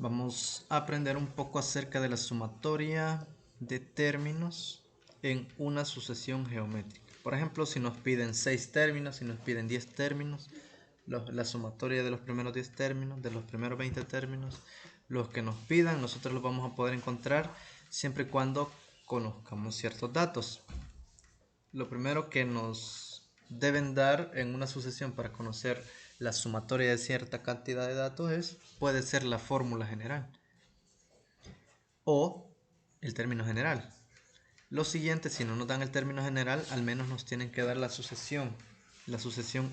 Vamos a aprender un poco acerca de la sumatoria de términos en una sucesión geométrica. Por ejemplo, si nos piden 6 términos, si nos piden 10 términos, la sumatoria de los primeros 10 términos, de los primeros 20 términos, los que nos pidan, nosotros los vamos a poder encontrar siempre y cuando conozcamos ciertos datos. Lo primero que nos deben dar en una sucesión para conocer la sumatoria de cierta cantidad de datos puede ser la fórmula general o el término general. Lo siguiente, si no nos dan el término general, al menos nos tienen que dar la sucesión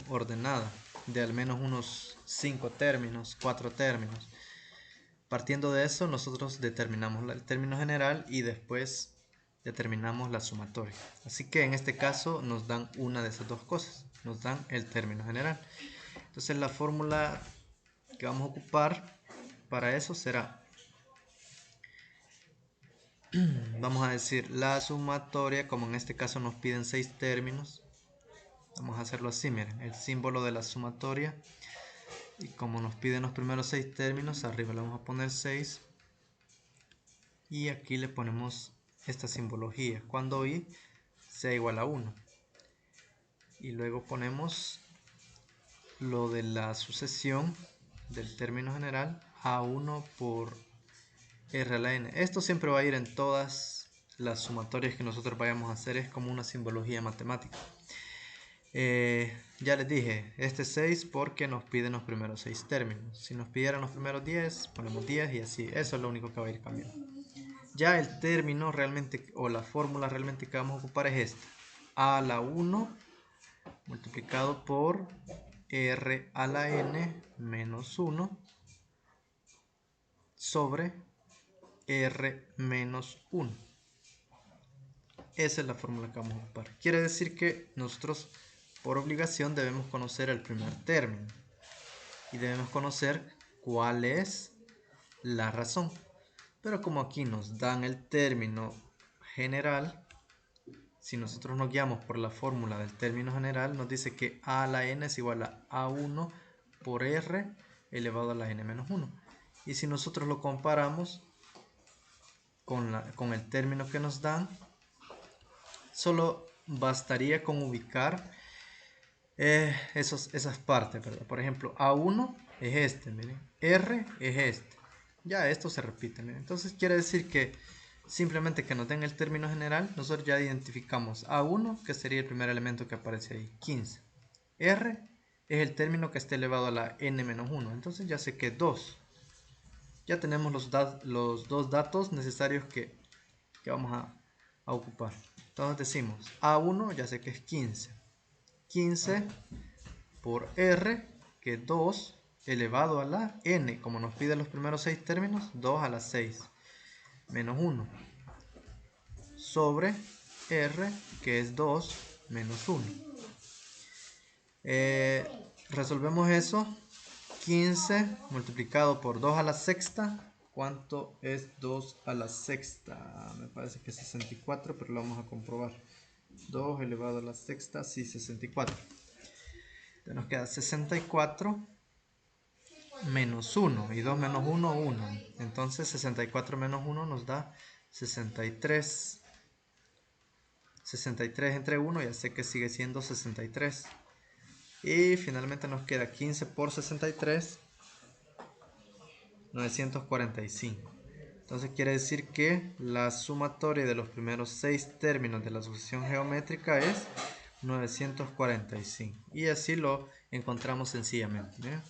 ordenada de al menos unos 5 términos, 4 términos. Partiendo de eso, nosotros determinamos el término general y después determinamos la sumatoria. Así que en este caso nos dan una de esas dos cosas, nos dan el término general. Entonces la fórmula que vamos a ocupar para eso será, vamos a decir, la sumatoria, como en este caso nos piden 6 términos, vamos a hacerlo así, miren, el símbolo de la sumatoria, y como nos piden los primeros 6 términos, arriba le vamos a poner 6, y aquí le ponemos esta simbología, cuando i sea igual a 1. Y luego ponemos lo de la sucesión del término general, A1 por R a la N. Esto siempre va a ir en todas las sumatorias que nosotros vayamos a hacer, es como una simbología matemática. Ya les dije, este 6 porque nos piden los primeros 6 términos. Si nos pidieran los primeros 10, ponemos 10 y así. Eso es lo único que va a ir cambiando. Ya el término realmente, o la fórmula realmente que vamos a ocupar es esta. A a la 1 multiplicado por R a la N menos 1 sobre R menos 1. Esa es la fórmula que vamos a ocupar. Quiere decir que nosotros por obligación debemos conocer el primer término y debemos conocer cuál es la razón. Pero como aquí nos dan el término general, si nosotros nos guiamos por la fórmula del término general, nos dice que a la n es igual a a1 por r elevado a la n menos 1. Y si nosotros lo comparamos con el término que nos dan, solo bastaría con ubicar esas partes, ¿verdad? Por ejemplo, A1 es este, miren, R es este. Ya esto se repite, miren. Entonces quiere decir que simplemente que nos den el término general, nosotros ya identificamos A1, que sería el primer elemento que aparece ahí, 15. R es el término que está elevado a la n-1, entonces ya sé que 2. Ya tenemos los dos datos necesarios que vamos a ocupar. Entonces decimos A1, ya sé que es 15. 15 por R, que es 2 elevado a la n, como nos pide los primeros 6 términos, 2 a la 6, menos 1, sobre R, que es 2 menos 1. Resolvemos eso. 15 multiplicado por 2 a la sexta. ¿Cuánto es 2 a la sexta? Me parece que es 64, pero lo vamos a comprobar. 2 elevado a la sexta, sí, 64. Entonces nos queda 64 menos 1. Y 2 menos 1, 1. Entonces 64 menos 1 nos da 63. 63 entre 1, ya sé que sigue siendo 63. Y finalmente nos queda 15 por 63, 945. Entonces quiere decir que la sumatoria de los primeros 6 términos de la sucesión geométrica es 945. Y así lo encontramos sencillamente, ¿eh?